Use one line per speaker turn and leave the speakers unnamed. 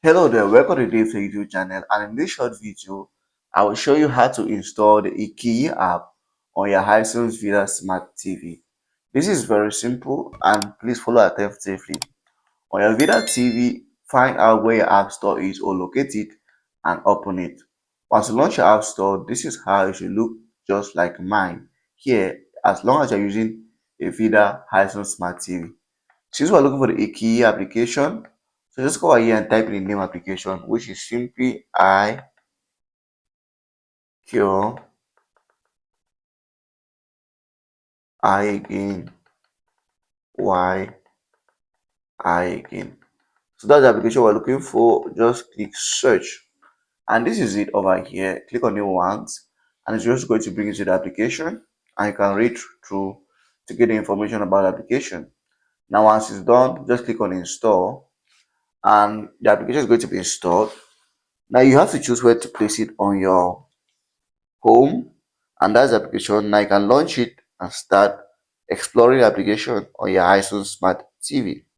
Hello there, welcome to DaveTech YouTube channel, and in this short video, I will show you how to install the iQIYI app on your Hisense Vida Smart TV. This is very simple and please follow attentively. On your Vida TV, find out where your app store is or locate it and open it. Once you launch your app store, this is how it should look just like mine. Here, as long as you're using a Vida Hisense Smart TV. Since we're looking for the iQIYI application, so just go over here and type in the name application, which is simply iQIYI again, Y I again. So that's the application we're looking for. Just click search, and this is it over here. Click on it once, and it's just going to bring you to the application, and you can read through to get the information about the application. Now, once it's done, just click on install, and the application is going to be installed. Now you have to choose where to place it on your home, and that's the application. Now you can launch it and start exploring the application on your Hisense Smart TV.